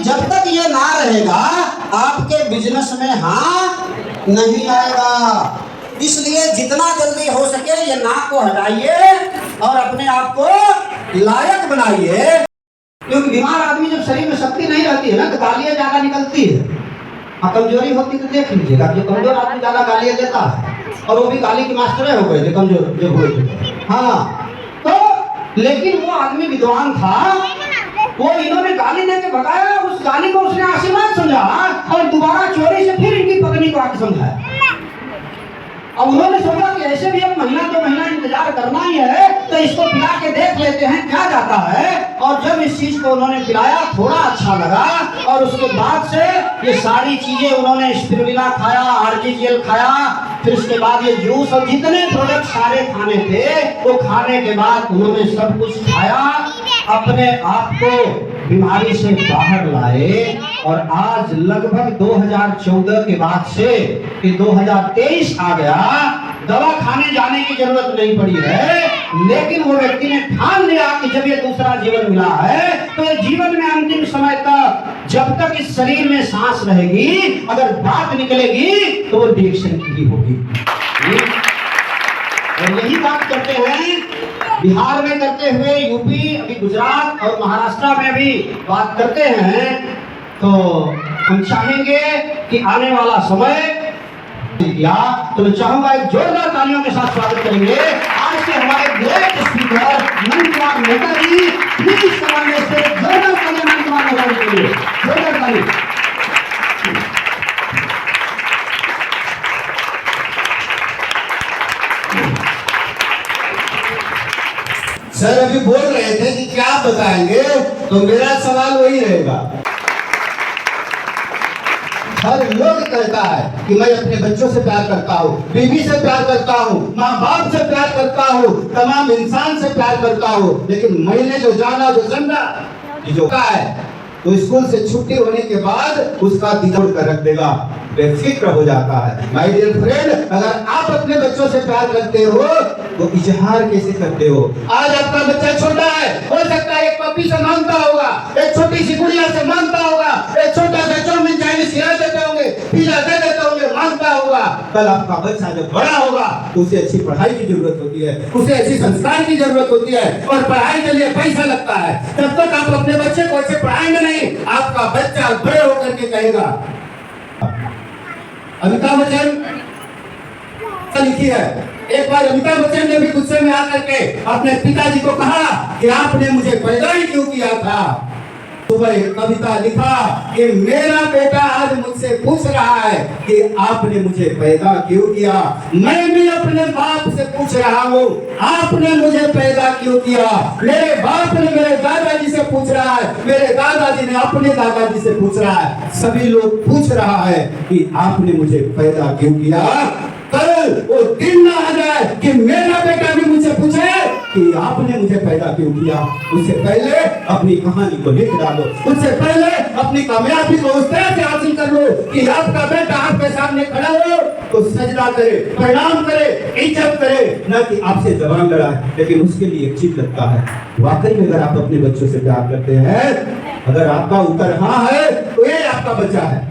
जब तक ये ना रहेगा आपके बिजनेस में हाँ नहीं आएगा। इसलिए जितना जल्दी हो सके ये नाक को हटाइए और अपने आप को लायक बनाइए। क्योंकि बीमार आदमी जब शरीर में शक्ति नहीं रहती है ना तो गालियां ज्यादा निकलती है। और कमजोरी होती तो देख लीजिएगा, जो कमजोर आदमी ज्यादा गालियां देता है और वो भी गाली के मास्टर हो गए जो कमजोर जो हुए थे। हाँ तो लेकिन वो आदमी विद्वान था, वो इन्होंने गाली देके भगाया, उस गाली को उसने आशीर्वाद समझा और दोबारा चोरी से फिर इनकी पत्नी को आके समझाया। अब उन्होंने सोचा कि ऐसे भी अब महीना 2 महीना इंतजार करना ही है तो इसको पिला के देख लेते हैं क्या जाता है। और जब इस चीज को उन्होंने पिलाया थोड़ा अच्छा लगा और उसके बाद से ये सारी चीजें उन्होंने स्पिरुलिना खाया, आरजीजीएल खाया, फिर उसके बाद ये जूस और जितने प्रोडक्ट सारे खाने थे वो खाने के बाद उन्होंने सब कुछ खाया, अपने आप को बीमारी से बाहर लाए। और आज लगभग 2014 के बाद से कि 2023 आ गया, दवा खाने जाने की जरूरत नहीं पड़ी है। लेकिन वो व्यक्ति ने ठान लिया कि जब ये दूसरा जीवन मिला है तो ये जीवन में अंतिम समय तक जब तक इस शरीर में सांस रहेगी अगर बात निकलेगी तो वो डिएक्शन की ही होगी। और यही बात करते हैं बिहार में करते हुए यूपी, अभी गुजरात और महाराष्ट्र में भी बात करते हैं। तो हम चाहेंगे कि आने वाला समय या तो मैं चाहूंगा एक जोरदार तालियों के साथ स्वागत करेंगे आज के हमारे great speaker Nand Kumar Mehta ji. Please कमांड से जोरदार तालियां नंद कुमार मेहता जी के लिए, जोरदार ताली। सर अभी बोल रहे थे कि क्या बताएंगे, तो मेरा सवाल वही रहेगा। हर लोग कहता है कि मैं अपने बच्चों से प्यार करता हूँ, बीवी से प्यार करता हूँ, माँ बाप से प्यार करता हूँ, तमाम इंसान से प्यार करता हूँ। लेकिन मैंने जो जाना जो समझा कि जो कहा है तो स्कूल से छुट्टी होने के बाद उसका दिल कर रख देगा, बेफिक्र हो जाता है। माय डियर फ्रेंड, अगर आप अपने बच्चों से प्यार करते हो तो इजहार कैसे करते हो? आज आपका बच्चा छोटा है, हो सकता है एक पप्पी से मांगता होगा, एक छोटी सी गुड़िया से मांगता होगा, एक छोटा सा चाउमीन चाइनीज खिला देते होंगे, पिज्जा दे देते होंगे, मांगता होगा। कल आपका बच्चा जब बड़ा होगा तो उसे अच्छी पढ़ाई की जरूरत होती है, उसे अच्छी संस्कार की जरूरत होती है और पढ़ाई के लिए पैसा लगता है। तब तक आप अपने बच्चे को अच्छे पढ़ाएंगे नहीं, आपका बच्चा बड़े होकर के कहेगा। अमिताभ बच्चन लिखी है, एक बार अमिताभ बच्चन ने भी गुस्से में आकर के अपने पिताजी को कहा कि आपने मुझे पैदा ही क्यों किया था। सुबह एक कविता लिखा कि मेरा बेटा आज मुझसे पूछ रहा है कि आपने मुझे पैदा क्यों किया। मैं भी अपने बाप से पूछ रहा हूँ, आपने मुझे पैदा क्यों किया। मेरे बाप ने मेरे दादाजी से पूछ रहा है, मेरे दादाजी ने अपने दादाजी से पूछ रहा है, सभी लोग पूछ रहा है कि आपने मुझे पैदा क्यों किया। कल वो दिन ना आ जाए कि मेरा बेटा भी मुझसे पूछे कि आपने मुझे पैदा क्यों किया। उससे पहले अपनी कहानी को लिख डालो, उससे पहले अपनी कामयाबी को उस तरह से हासिल कर लो कि आपका बेटा आपके सामने खड़ा हो तो सजदा करे, प्रणाम करे, इज्जत करे, न कि आपसे जबान लड़ाए। लेकिन उसके लिए एक चीज लगता है, वाकई में अगर आप अपने बच्चों से प्यार करते हैं, अगर आपका उत्तर हाँ है तो ये आपका बच्चा है,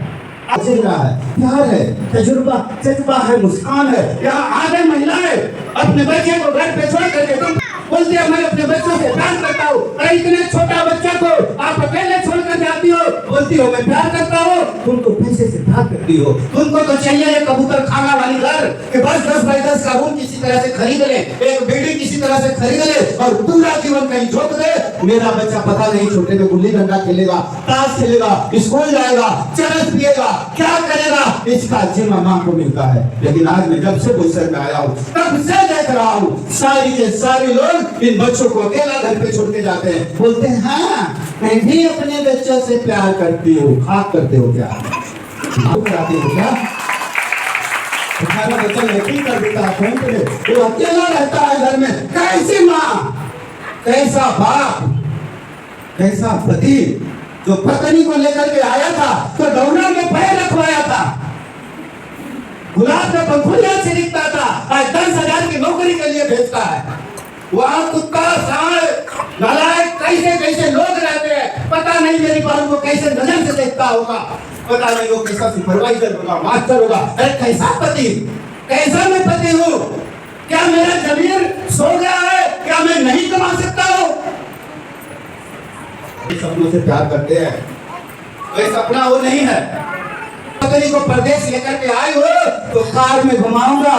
रहा है, प्यार है, तजुर्बा है, मुस्कान है। यहाँ आधे महिलाएं अपने बच्चे को घर पे छोड़ करके बोलती है मैं अपने बच्चों से प्यार करता हूँ। अरे इतने छोटा बच्चा को आप अकेले छोड़कर जाती हो, बोलती हो मैं प्यार करता हूँ। तुमको पैसे से प्यार करती हो, तुमको तो चाहिए ये कबूतर खाना वाली घर कि बस 10 बाई 10 का रूम किसी तरह से खरीद ले, एक बिल्डिंग किसी तरह से खरीद ले और पूरा जीवन कहीं झोंक दे। मेरा बच्चा पता नहीं छोटे में गुल्ली डंडा खेलेगा, ताश खेलेगा, स्कूल जाएगा, चरस पिएगा, क्या करेगा, इसका जिम्मा मां को मिलता है। लेकिन आज मैं जब से गुजर में आया हूँ तब से देख रहा हूँ सारी के सारे लोग इन बच्चों को अकेला घर पे छोड़ के जाते हैं, बोलते हैं हाँ मैं भी अपने बच्चों से प्यार करती हूँ। आप करते हो क्या? कराते हो क्या? तुम्हारा बच्चा नौकरी कर देता है, फोन पे वो अकेला रहता है घर में। कैसी माँ, कैसा बाप, कैसा पति जो पत्नी को लेकर के आया था तो डोनर में पैर रखवाया था, गुलाब का पंखुड़िया से लिखता था, आज 10,000 की नौकरी के लिए भेजता है। वहां कुत्ता, सांड, नालायक कैसे कैसे लोग रहते हैं पता नहीं। नहीं मेरी बहन को कैसे नजर से देखता होगा, पता नहीं वो कैसा सुपरवाइजर होगा, मास्टर होगा। अरे कैसा पति, कैसा मैं पति हूँ? क्या मेरा जमीर सो गया है? क्या मैं नहीं कमा सकता हूँ? सपनों से प्यार करते हैं, कोई सपना वो नहीं है। पत्नी को परदेश लेकर के आई हो तो कार में घुमाऊंगा,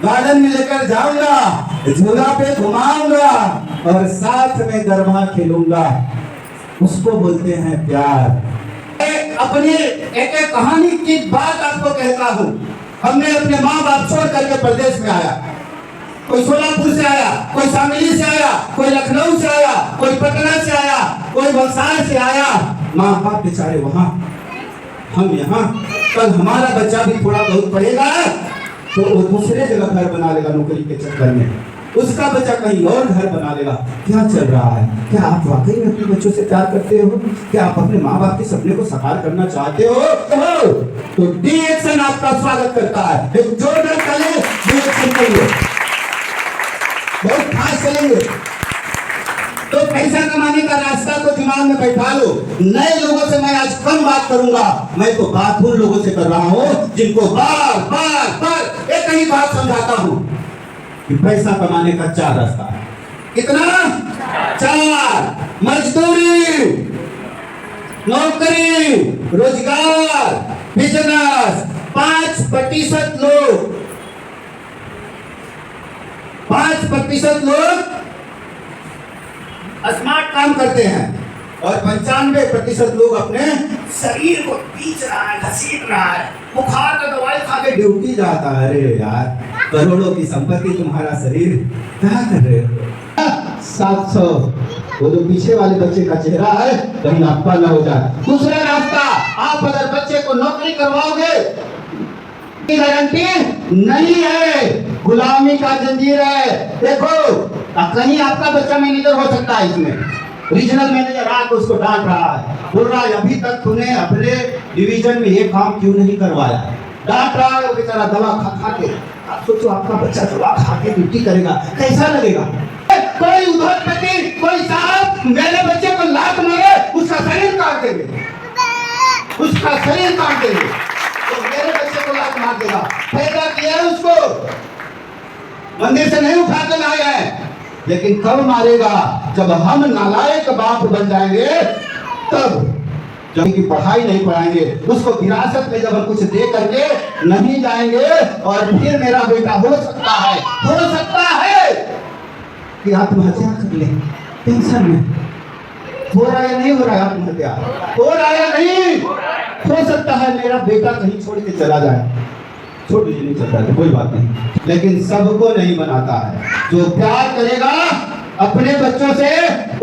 गार्डन में लेकर जाऊंगा, झूला पे घुमाऊंगा और साथ में गरबा खेलूंगा। उसको बोलते हैं प्यार। अपनी एक एक कहानी की बात आपको कहता हूँ। हमने अपने माँ बाप छोड़ करके प्रदेश में आया। कोई सोलापुर से आया, कोई शामली से आया, कोई लखनऊ से आया, कोई पटना से आया, कोई वलसाड़ से आया। माँ बाप बेचारे वहां, हम यहाँ। कल हमारा बच्चा भी थोड़ा बहुत पढ़ेगा तो वो दूसरे जगह घर बना लेगा नौकरी के चक्कर में, उसका बच्चा कहीं और घर बना लेगा। क्या चल रहा है? क्या आप वाकई में अपने बच्चों से प्यार करते हो? क्या आप अपने माँ बाप के सपने को साकार करना चाहते हो? तो डी एक्शन आपका स्वागत करता है। एक जोरदार ताली डी एक्शन के लिए। बहुत खास चलेंगे तो पैसा कमाने का रास्ता तो दिमाग में बैठा लो। नए लोगों से मैं आज कम बात करूंगा, मैं तो बात उन लोगों से कर रहा हूँ जिनको बार बार बार एक ही बात समझाता हूँ कि पैसा कमाने का 4 रास्ता है। कितना? 4। मजदूरी, नौकरी, रोजगार, बिजनेस। 5% लोग 5% लोग स्मार्ट काम करते हैं और 95% लोग अपने शरीर को पीच रहा है, घसीट रहा है, बुखार का दवाई खा के ड्यूटी जाता है। अरे यार, करोड़ों की संपत्ति, तुम्हारा शरीर क्या कर रहे हो? 700। वो जो पीछे वाले बच्चे का चेहरा है कहीं आपका ना हो जाए। दूसरा रास्ता, आप अगर बच्चे को नौकरी करवाओगे, गारंटी नहीं है, गुलामी का जंजीर है। देखो, कहीं आपका बच्चा मैनेजर हो सकता है, इसमें रीजनल मैनेजर आके उसको डांट रहा है, बोल रहा है अभी तक तूने अपने डिवीजन में ये काम क्यों नहीं करवाया। डांट रहा है वो बेचारा दवा खा खा के। आप सोचो आपका बच्चा दवा खा के ड्यूटी करेगा, कैसा लगेगा? कोई उद्योगपति, कोई साहब मेरे बच्चे को लात मारे, उसका शरीर काट देंगे, उसका शरीर काट देंगे। तो मेरे बच्चे को लात मार देगा, पैदा किया है उसको, मंदिर से नहीं उठा के लाया है। लेकिन कब मारेगा? जब हम नालायक बाप बन जाएंगे, तब जब की पढ़ाई नहीं पढ़ाएंगे, उसको विरासत में जब हम कुछ दे करके नहीं जाएंगे, और फिर मेरा बेटा हो सकता है कि आत्महत्या कर ले। टेंशन में हो रहा है या नहीं हो रहा है? आत्महत्या हो रहा है या नहीं? हो सकता है मेरा बेटा कहीं छोड़ के चला जाए। छोड़ दीजिए, नहीं चलता है, कोई बात नहीं। लेकिन सबको नहीं बनाता है। जो प्यार करेगा अपने बच्चों से,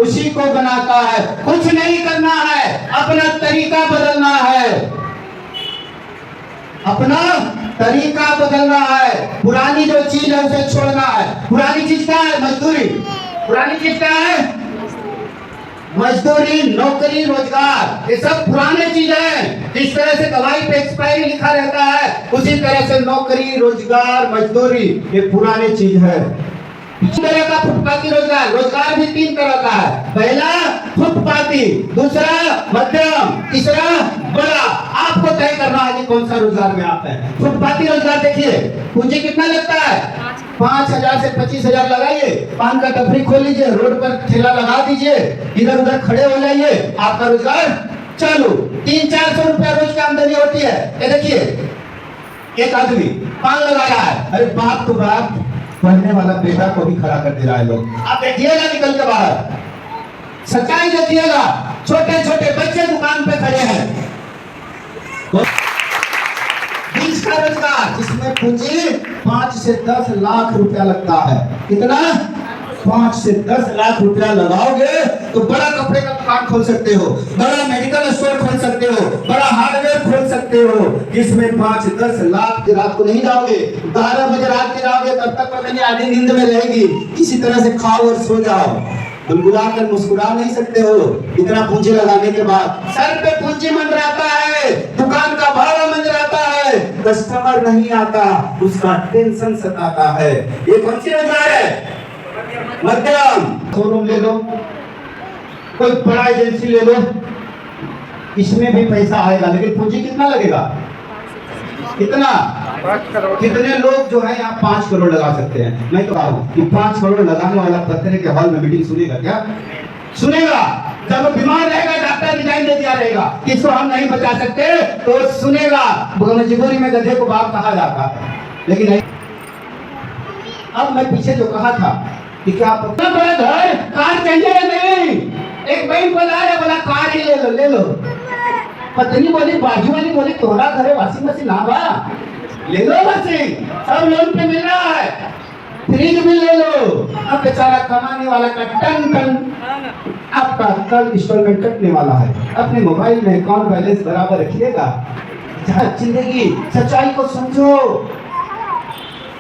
उसी को बनाता है। कुछ नहीं करना है, अपना तरीका बदलना है, अपना तरीका बदलना है। पुरानी जो चीज है उसे छोड़ना है। पुरानी चीज क्या है? मजदूरी। पुरानी चीज क्या है? मजदूरी, नौकरी, रोजगार, ये सब पुराने चीज हैं। जिस तरह से दवाई पे एक्सपायरी लिखा रहता है, उसी तरह से नौकरी, रोजगार, मजदूरी ये पुराने चीज है। इस तरह का फुटपाती रोजगार, रोजगार भी 3 तरह का है। पहला फुटपाती, दूसरा मध्यम, तीसरा बड़ा। आपको तय करना है कि कौन सा रोजगार में आप है। फुटपाती रोजगार देखिए, पूंजी कितना लगता है? 5,000 से 25,000 लगाइए, पान का टपरी खोल लीजिए, रोड पर ठेला लगा दीजिए, इधर उधर खड़े हो जाइए, आपका रोजगार चालू। 300-400 रुपया रोज की आमदनी होती है। ये देखिए, एक आदमी पान लगाया है, अरे बाप तो बाप, पढ़ने वाला बेटा को भी खड़ा कर दे रहा है लोग। आप देखिएगा निकल के बाहर, सच्चाई देखिएगा। छोटे छोटे बच्चे दुकान पे खड़े हैं, बीच का रोजगार जिसमें पूंजी 5 से 10 लाख रुपया लगता है। कितना? 5 से 10 लाख रुपया लगाओगे तो बड़ा कपड़े का दुकान खोल सकते हो, बड़ा मेडिकल स्टोर खोल सकते हो, बड़ा हार्डवेयर खोल सकते हो, जिसमें 5-10 लाख। रात को नहीं जाओगे, 12 बजे रात के जाओगे, तब तक पता नहीं आधी नींद में रहेगी। किसी तरह से खाओ और सो जाओ, गुनगुना कर मुस्कुरा नहीं सकते हो इतना पूंजी लगाने के बाद। सर पे पूंजी मंडराता है, दुकान का भाड़ा मंडराता है, कस्टमर नहीं आता, उसका टेंशन सताता है। ये कौन सी रोजगार है? मध्यम। शोरूम ले लो, कोई बड़ा एजेंसी ले लो, इसमें भी पैसा आएगा, लेकिन पूंजी कितना लगेगा? कितना? कितने लोग जो है यहाँ 5 करोड़ लगा सकते हैं? मैं तो कहा हूँ कि 5 करोड़ लगाने वाला पत्थर के हॉल में मीटिंग सुनेगा क्या? सुनेगा। जब बीमार रहेगा डॉक्टर रिजाइन दे दिया रहेगा, इसको हम नहीं बचा सकते, तो सुनेगा। मजबूरी में गधे को बाप कहा जाता है, लेकिन नहीं। अब मैं पीछे जो कहा था कि क्या अपना बड़ा घर कार चाहिए या नहीं, एक बैंक वाला आया बोला कार ही ले लो, ले लो। पत्नी बोली, बाजू वाली बोली तोहरा घरे वॉशिंग मशीन ना बा, ले लो मशीन, सब लोन पे मिल रहा है, फ्रिज भी ले लो। अब बेचारा कमाने वाला का टन टन आपका कल इंस्टॉलमेंट कटने वाला है। अपने मोबाइल में अकाउंट बैलेंस बराबर रखिएगा। जिंदगी सच्चाई को समझो।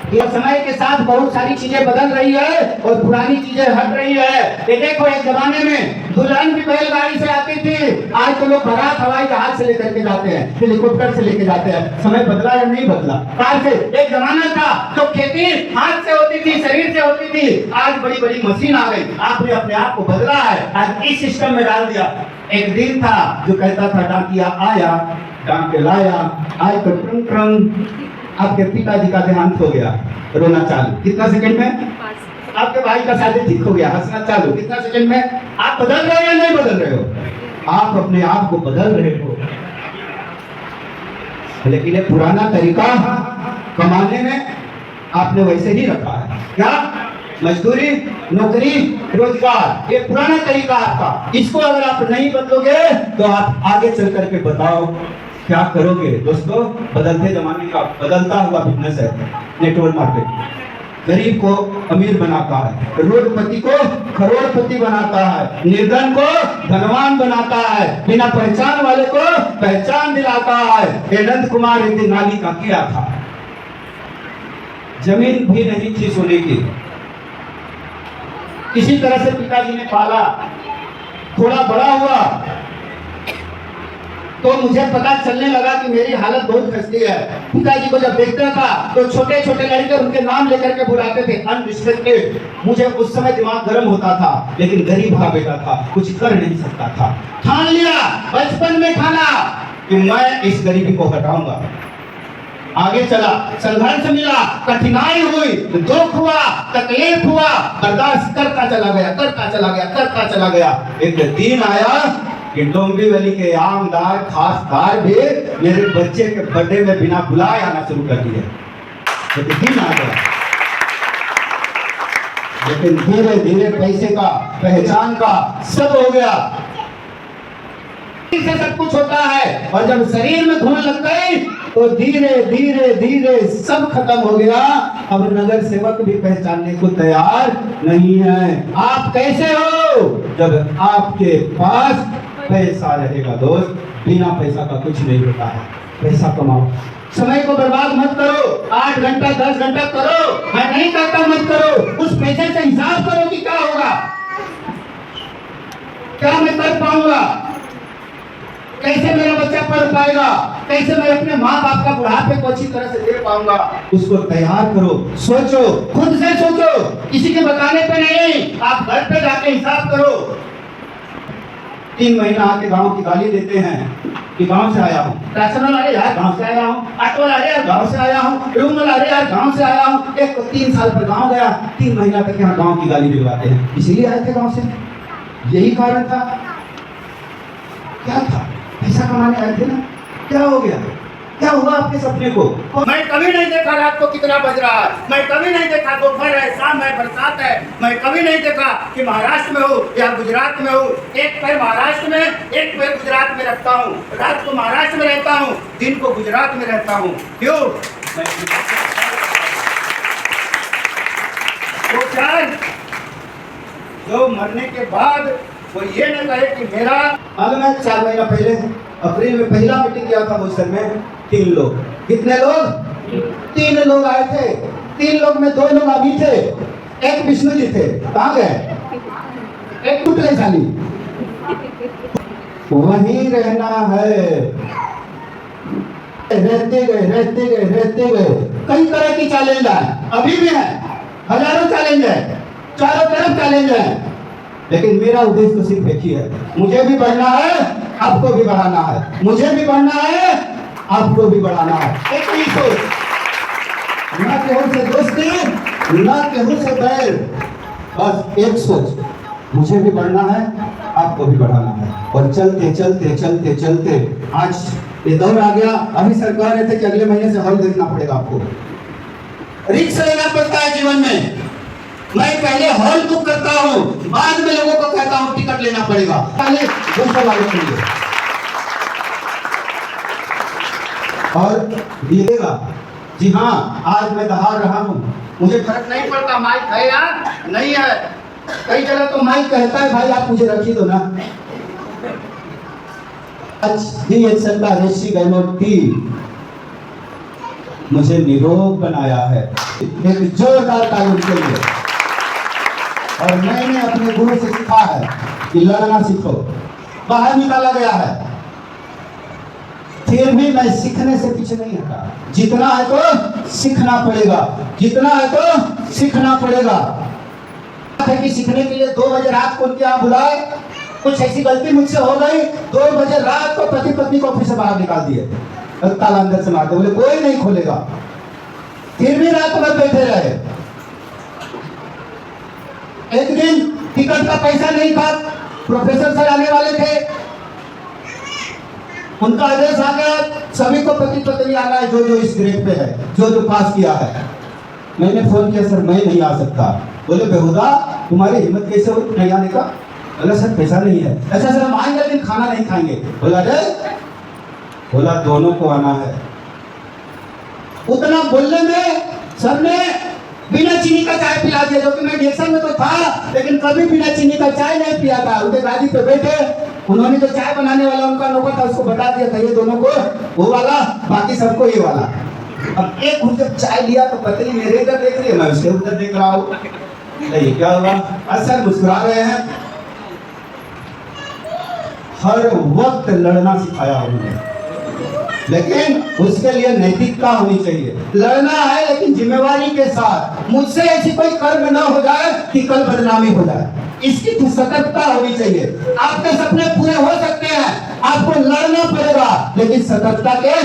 ये समय के साथ बहुत सारी चीजें बदल रही है और पुरानी चीजें हट रही है। ये देखो, एक जमाने में दुल्हन भी बैलगाड़ी से आती थी, आज तो लोग बारात हवाई जहाज से लेकर के जाते हैं, हेलीकॉप्टर से लेके जाते हैं। समय बदला या नहीं बदला? कार से एक जमाना था तो खेती हाथ से होती थी, शरीर से होती थी, आज बड़ी बड़ी मशीन आ गई। आपने अपने आप को बदला है, आज इस सिस्टम में डाल दिया। एक दिन था जो कहता था डाकिया आया डाक के लाया, आज तो ट्रंग ट्रंग आपके पिताजी का देहांत हो गया, रोना चालू। कितना सेकंड में? आपके भाई का शादी ठीक हो गया, हंसना चालू। कितना सेकंड में? आप बदल रहे हो या नहीं बदल रहे हो? आप अपने आप को बदल रहे हो, लेकिन ये पुराना तरीका कमाने में आपने वैसे ही रखा है। क्या? मजदूरी, नौकरी, रोजगार, ये पुराना तरीका आपका। इसको अगर आप नहीं बदलोगे तो आप आगे चल करके बताओ क्या करोगे? दोस्तों, बदलते जमाने का बदलता हुआ बिजनेस है नेटवर्क मार्केट। गरीब को अमीर बनाता है, करोड़पति को करोड़पति बनाता है, निर्धन को धनवान बनाता है, बिना पहचान वाले को पहचान दिलाता है। अनंत कुमार एक दिन नाली का कीड़ा था, जमीन भी नहीं थी सोने की। किसी तरह से पिताजी ने पाला, थोड़ा बड़ा हुआ तो मुझे पता चलने लगा कि मेरी हालत बहुत खस्ती है। पिताजी को जब देखता था तो छोटे छोटे लड़के उनके नाम लेकर के बुलाते थे, अनरिस्पेक्टेड। मुझे उस समय दिमाग गर्म होता था, लेकिन गरीब का बेटा था, कुछ कर नहीं सकता था। ठान लिया बचपन में ठाना कि मैं इस गरीबी को हटाऊंगा। आगे चला, संघर्ष मिला, कठिनाई हुई, दुख हुआ, तकलीफ हुआ, बर्दाश्त करता चला गया, करता चला गया, करता चला गया। एक दिन आया कि डोंबिवली के आमदार खासदार भी मेरे बच्चे के बर्थडे में बिना बुलाए आना शुरू कर दिए। दिन आ गया, लेकिन धीरे धीरे पैसे का, पहचान का सब हो गया। से सब कुछ होता है, और जब शरीर में धूल लग गई तो धीरे धीरे धीरे सब खत्म हो गया। अब नगर सेवक भी पहचानने को तैयार नहीं है। आप कैसे हो? जब आपके पास पैसा रहेगा। दोस्त, बिना पैसा का कुछ नहीं होता है। पैसा कमाओ, समय को बर्बाद मत करो। 8 घंटा 10 घंटा करो, मैं नहीं कहता मत करो। उस पैसे से हिसाब करो कि क्या होगा, क्या मैं कर पाऊंगा, कैसे मेरा बच्चा पढ़ पाएगा, कैसे मैं अपने माँ बाप का बुढ़ापे को अच्छी तरह से दे पाऊंगा। उसको तैयार करो, सोचो, खुद से सोचो, किसी के बताने पे नहीं। आप घर पे जाके हिसाब करो। 3 महीना आके गांव की गाली देते हैं कि गांव से आया हूँ, राशन वाला अरे यार गांव से आया हूँ, ऑटो वाला अरे यार गांव से आया हूँ, रूम वाला अरे यार गांव से आया हूँ। एक 3 साल पर गांव गया, 3 महीना तक यहाँ गांव की गाली दिलवाते हैं। इसीलिए आए थे गांव से, यही कारण था। क्या था? पैसा कमाने आए थे ना। क्या हो गया? क्या हुआ आपके सपने को? मैं कभी नहीं देखा रात को कितना बज रहा है, मैं कभी नहीं देखा दोपहर है, शाम है, बरसात है। मैं कभी नहीं देखा कि महाराष्ट्र में हूँ या गुजरात में हूँ। एक पैर महाराष्ट्र में, एक पैर गुजरात में रखता हूँ। रात को महाराष्ट्र में रहता हूँ, दिन को गुजरात में रहता हूँ। क्यों? तो चार जो मरने के बाद वो ये न कहे कि मेरा। मालूम है 4 महीना पहले अप्रैल में पहला मीटिंग किया था मुझसे में 3 लोग। कितने लोग? 3 लोग आए थे। 3 लोग में 2 लोग अभी थे, एक विष्णु जी थे। कहाँ गए? एक टूट गई साली। वहीं रहना है। रहते गए रहते गए रहते गए। कई तरह की चैलेंज है, अभी भी है, हजारों चैलेंज है, चारों तरफ चैलेंज है। लेकिन मेरा उद्देश्य तो सिर्फ एक ही है, मुझे भी बढ़ना है, आपको भी बढ़ाना है, मुझे भी बढ़ना है, आपको भी बढ़ाना है। एक ही सोच, ना केहू से दोस्ती, ना केहू से बैर, बस एक सोच, मुझे भी बढ़ना है, आपको भी बढ़ाना है। और चलते चलते चलते चलते आज ये दौर आ गया। अभी सर कह रहे थे कि अगले महीने से हॉल देखना पड़ेगा आपको, रिस्क लेना पड़ता है जीवन में। मैं पहले हॉल बुक करता हूं, बाद में लोगों को कहता हूं टिकट लेना पड़ेगा, पहले दूसरा वाले के लिए। और दिएगा, जी हाँ, आज मैं दहाड़ रहा हूं, मुझे फर्क नहीं पड़ता माइक है या नहीं है। कई जगह तो माइक कहता है भाई आप मुझे रखी दो ना। आज DXN का ऋषि गहलोती मुझे निरोग बनाया है, एक जोरदार तालीम के लिए। और मैंने अपने गुरु से सीखा है कि लड़ना सीखो, बाहर निकाला गया है, फिर भी मैं सीखने से पीछे नहीं हटा। जितना है तो सीखना पड़ेगा, जितना है तो सीखना पड़ेगा। है कि सीखने के लिए 2 बजे रात को उनके यहाँ बुलाए, कुछ ऐसी गलती मुझसे हो गई, 2 बजे रात को पति पत्नी को ऑफिस से बाहर निकाल दिए, ताला अंदर से मारते, बोले कोई नहीं खोलेगा, फिर भी रात भर बैठे रहे। एक दिन टिकट का पैसा नहीं था, प्रोफेसर सर आने वाले थे, उनका आदेश आ गया सभी को पति पत्नी आना है, जो जो इस ग्रेड पे है, जो जो पास किया है। मैंने फोन किया, सर मैं नहीं आ सकता। बोले बेहुदा तुम्हारी हिम्मत कैसे हुई नहीं आने का? बोला सर पैसा नहीं है। अच्छा सर हम आएंगे लेकिन खाना नहीं खाएंगे। बोला बोला दोनों को आना है। उतना बोलने में सर ने बिना चीनी का चाय पिला दिया, जो कि मैं डिएक्शन में तो था लेकिन कभी बिना चीनी का चाय नहीं पिया था। उनके गाड़ी पे बैठे, उन्होंने जो चाय बनाने वाला उनका नौकर था उसको बता दिया था ये दोनों को वो वाला, बाकी सबको ये वाला। अब एक घूट जब चाय लिया तो पत्नी मेरे इधर देख रही है, मैं उसके उधर देख रहा हूँ, ये क्या हुआ? सर मुस्कुरा रहे हैं। हर वक्त लड़ना सिखाया उन्होंने, लेकिन उसके लिए नैतिकता होनी चाहिए। लड़ना है लेकिन जिम्मेवारी के साथ, मुझसे ऐसी कोई कर्म न हो जाए कि कल बदनामी हो जाए, इसकी सतर्कता होनी चाहिए। आपके सपने पूरे हो सकते हैं, आपको लड़ना पड़ेगा लेकिन सतर्कता के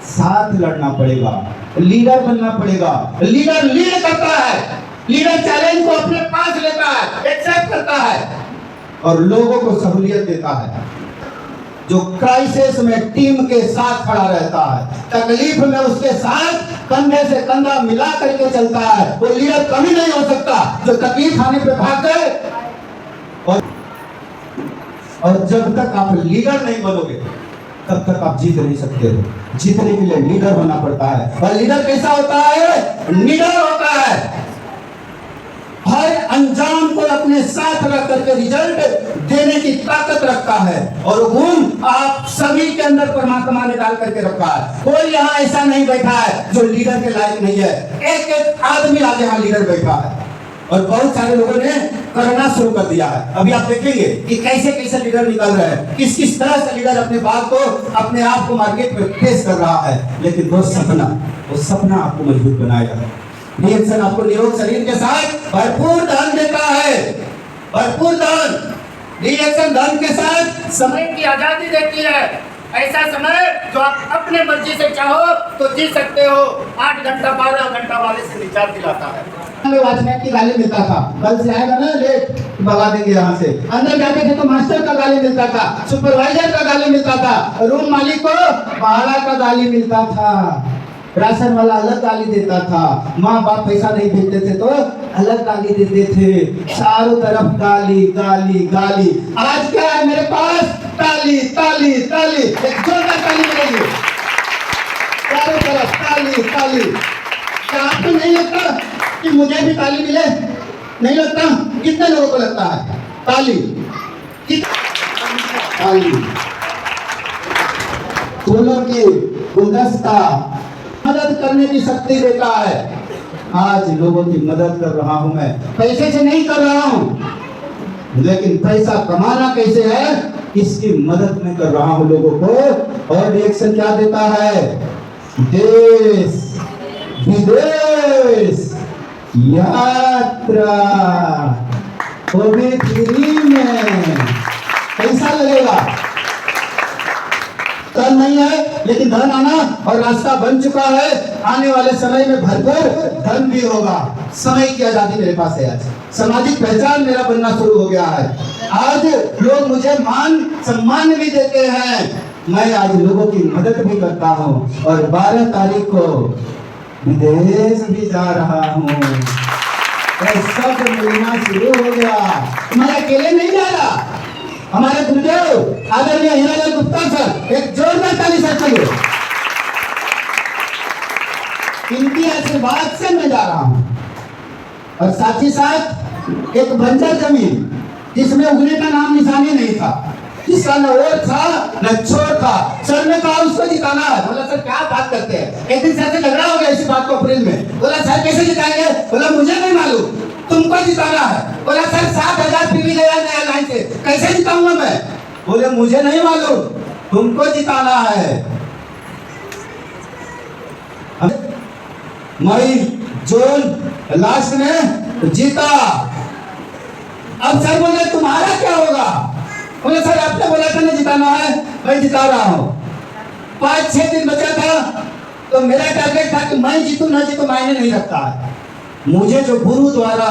साथ लड़ना पड़ेगा, लीडर बनना पड़ेगा। लीडर लीड करता है, लीडर चैलेंज को अपने पास लेता है, एक्सेप्ट करता है और लोगों को सहूलियत देता है। जो क्राइसिस में टीम के साथ खड़ा रहता है, तकलीफ में उसके साथ कंधे से कंधा मिला करके चलता है, वो लीडर कभी नहीं हो सकता। जो तकलीफ आने पे भाग गए, और जब तक आप लीडर नहीं बनोगे तब तक आप जीत नहीं सकते हो। जीतने के लिए लीडर होना पड़ता है। और लीडर कैसा होता है? लीडर होता है हर अंजाम को अपने साथ रख करके रिजल्ट देने की ताकत रखता है, और गुण आप सभी के अंदर परमात्मा ने डाल करके रखा है। कोई यहाँ ऐसा नहीं बैठा है जो लीडर के लायक नहीं है। एक एक आदमी आज यहाँ लीडर बैठा है, और बहुत सारे लोगों ने करना शुरू कर दिया है। अभी आप देखेंगे कि कैसे कैसे लीडर निकल रहे हैं, किस किस तरह से लीडर अपने बात को, अपने आप को मार्केट में पेश कर रहा है। लेकिन वो सपना आपको मजबूत बनाएगा। DXN आपको निरोग शरीर के साथ भरपूर धन देता है, भरपूर धन। DXN धन के साथ समय की आजादी देती है, ऐसा समय जो आप अपने मर्जी से चाहो तो जी सकते हो। 8 घंटा 12 घंटा वाले से रिचार्ज दिलाता है। वॉचमैन की गाली मिलता था, कल से आएगा ना लेट भगा देंगे यहाँ से। अंदर जाते थे तो मास्टर का गाली मिलता था, सुपरवाइजर का गाली मिलता था, रूम मालिक को भाड़ा का गाली मिलता था, राशन वाला अलग गाली देता था, माँ बाप पैसा नहीं भेजते थे तो अलग गाली देते थे। चारों तरफ गाली गाली गाली। आज क्या है मेरे पास? ताली ताली ताली, एक जोरदार ताली मिलेगी। चारों तरफ ताली ताली। क्या आपको नहीं लगता कि मुझे भी ताली मिले? नहीं लगता? कितने लोगों को लगता है ताली? ताली फूलों की गुलदस्ता मदद करने की शक्ति देता है। आज लोगों की मदद कर रहा हूं मैं, पैसे से नहीं कर रहा हूं, लेकिन पैसा कमाना कैसे है इसकी मदद में कर रहा हूं लोगों को। और DXN क्या देता है? देश विदेश यात्रा। वो भी फ्री में। पैसा लगेगा, धन नहीं है लेकिन धन आना और रास्ता बन चुका है। आने वाले समय में भरपूर धन भी होगा। समय की आजादी मेरे पास है। आज सामाजिक पहचान मेरा बनना शुरू हो गया है। आज लोग मुझे मान सम्मान भी देते हैं। मैं आज लोगों की मदद भी करता हूँ और 12 तारीख को विदेश भी जा रहा हूँ। सब मिलना शुरू हो गया। मैं अकेले नहीं जा रहा। हमारे गुरुदेव आदरणीय हीरालाल गुप्ता सर, एक जोरदार ताली से चलिए। इनकी आशीर्वाद से मैं जा रहा हूं और साथ ही साथ एक बंजर जमीन जिसमें उगने का नाम निशानी नहीं था, जिसका न ओर था न छोर था, सर ने कहा उसको जिताना है। बोला सर क्या बात करते हैं, एक दिन सर से झगड़ा हो गया इसी बात को अप्रैल में। बोला सर कैसे जिताएंगे, बोला मुझे नहीं मालूम, तुमको जिताना है। बोला सर 7,000 पीवी गया नया लाइन से, कैसे जिताऊंगा मैं। बोले मुझे नहीं मालूम, तुमको जिताना है। मई जून लास्ट में जीता। अब सर बोले तुम्हारा क्या होगा। बोले सर आपने बोला था ना जिताना है, मैं जिता रहा हूँ। 5-6 दिन बचा था तो मेरा टारगेट था कि मैं जीतू ना जीतू मायने नहीं रखता है। मुझे जो गुरु द्वारा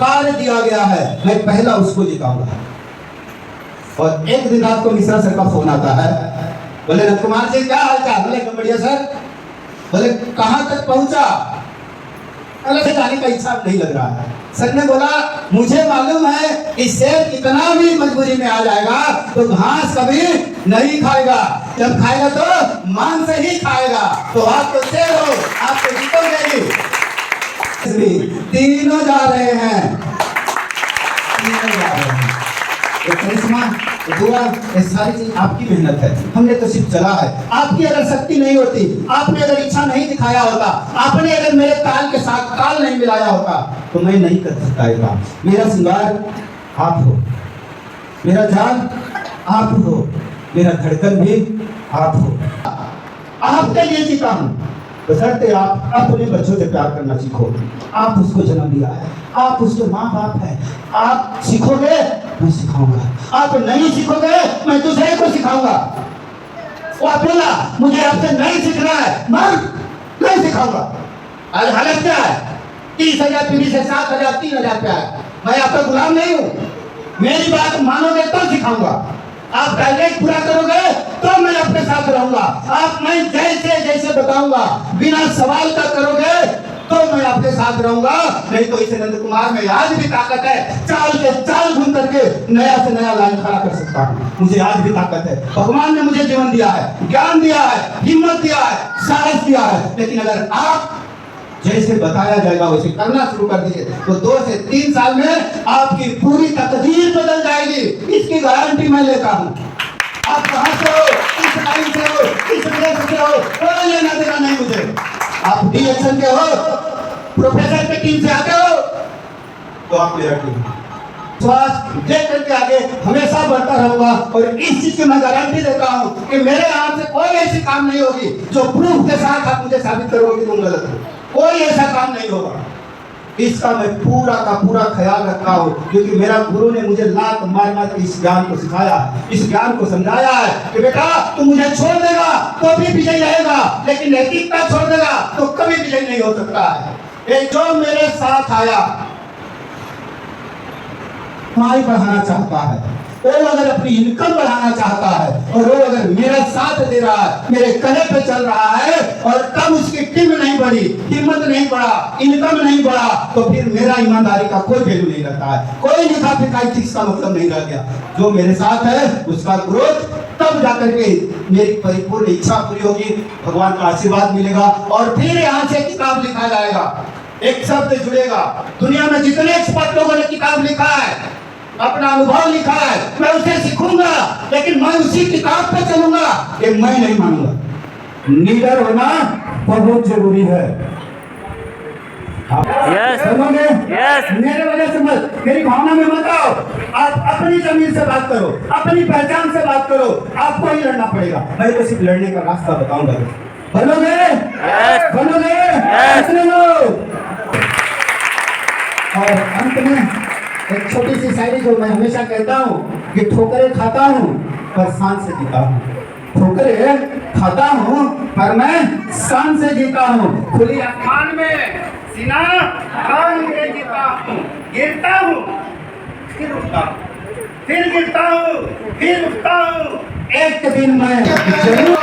कार्य दिया गया है मैं पहला उसको जिताऊंगा। और एक दिन रात को मिश्रा सर का फोन आता है। बोले नंद कुमार जी क्या हाल चाल। बोले बढ़िया सर। बोले कहां तक पहुंचा। अलग से जाने का इच्छा नहीं लग रहा है। सर ने बोला मुझे मालूम है कि शेर कितना भी मजबूरी में आ जाएगा तो घास कभी नहीं खाएगा, जब खाएगा तो मांस ही खाएगा। तो आप तो शेर हो, आप तो जीतोगे ही। तीनों जा रहे हैं, तीनों जा रहे हैं। ये करिश्मा, ये दुआ, ये सारी चीज आपकी मेहनत है। हमने तो सिर्फ चला है। आपकी अगर शक्ति नहीं होती, आपने अगर इच्छा नहीं दिखाया होता, आपने अगर मेरे ताल के साथ ताल नहीं मिलाया होता तो मैं नहीं कर सकता ये काम। मेरा श्रृंगार आप हो, मेरा जान आप हो, मेरा धड़कन भी आप हो। आपके लिए जीता हूं। बशर्ते आप अपने बच्चों से प्यार करना सीखो। आप उसको जन्म दिया है, आप उसके माँ बाप हैं। आप सीखोगे मैं सिखाऊंगा, आप नहीं सीखोगे मैं दूसरे को सिखाऊंगा। वो आप बोला मुझे आपसे नहीं सीखना है, मैं नहीं सिखाऊंगा। आज हालत क्या है, 30,000 पीढ़ी से 7,000 3,000 पे है। मैं आपका गुलाम नहीं हूँ। मेरी बात मानोगे तो सिखाऊंगा। आप टारगेट पूरा करोगे तो मैं अपने साथ रहूंगा। आप मैं जैसे जैसे बताऊंगा बिना सवाल का करोगे तो मैं आपके साथ रहूंगा। नहीं तो इसे नंद कुमार में आज भी ताकत है, चाल के चाल घूम करके नया से नया लाइन खड़ा कर सकता हूँ। मुझे आज भी ताकत है। भगवान ने मुझे जीवन दिया है, ज्ञान दिया है, हिम्मत दिया है, साहस दिया है। लेकिन अगर आप जैसे बताया जाएगा वैसे करना शुरू कर दीजिए तो 2 से 3 साल में आपकी पूरी तकदीर बदल जाएगी। इसकी गारंटी मैं लेता हूँ। आप कहां से हो, किस लाइन से हो, किस देश से हो, कोई लेना देना नहीं मुझे। आप डीएक्शन के हो, प्रोफेसर की टीम से आते हो तो आप मेरा टीम। श्वास देख करके आगे हमेशा बढ़ता रहूंगा। और इस चीज की मैं गारंटी देता हूँ कि मेरे हाथ से कोई ऐसी काम नहीं होगी जो प्रूफ के साथ आप मुझे साबित करोगे तुम गलत हो। कोई ऐसा काम नहीं होगा। इसका मैं पूरा का पूरा ख्याल रखता हूँ क्योंकि मेरा गुरु ने मुझे लात मार मार के इस ज्ञान को सिखाया है, इस ज्ञान को समझाया है कि बेटा तू मुझे छोड़ देगा तो भी विजय रहेगा, लेकिन नैतिकता छोड़ देगा तो कभी विजय नहीं हो सकता है। ये जो मेरे साथ आया कमाई बढ़ाना चाहता है, वो अगर अपनी इनकम बढ़ाना चाहता है और वो अगर मेरा साथ दे रहा है, मेरे कहे पे चल रहा है और तब उसकी टीम नहीं बढ़ी, हिम्मत नहीं बढ़ा, इनकम नहीं बढ़ा तो फिर मेरा ईमानदारी का कोई वैल्यू नहीं रहता है। कोई लिखा फिकाई चीज का मतलब नहीं रह गया। जो मेरे साथ है उसका ग्रोथ तब जाकर के मेरी परिपूर्ण इच्छा पूरी होगी, भगवान का आशीर्वाद मिलेगा और फिर यहाँ से किताब लिखा जाएगा, एक शब्द जुड़ेगा। दुनिया में जितने एक्सपर्ट लोगों ने किताब लिखा है, अपना अनुभव लिखा है, मैं उसे सीखूंगा लेकिन मैं उसी किताब पे चलूंगा। ये मैं नहीं मानूंगा। लीडर होना बहुत जरूरी है। Yes. Yes. मेरे वजह से मत, मेरी भावना में मत आओ। आप अपनी जमीन से बात करो, अपनी पहचान से बात करो। आपको ही लड़ना पड़ेगा, मैं तो सिर्फ लड़ने का रास्ता बताऊंगा। बनोगे? Yes. बनोगे? Yes. कितने लोग? और अंत में एक छोटी सी शायरी जो मैं हमेशा कहता हूँ कि ठोकरें खाता हूँ पर शान से जीता हूँ। ठोकरें खाता हूँ पर मैं शान से जीता हूँ। खुली आसमान में सीना तान के जीता हूँ, गिरता हूँ फिर उठता हूँ, फिर गिरता हूँ फिर उठता हूँ। एक दिन मैं जरूर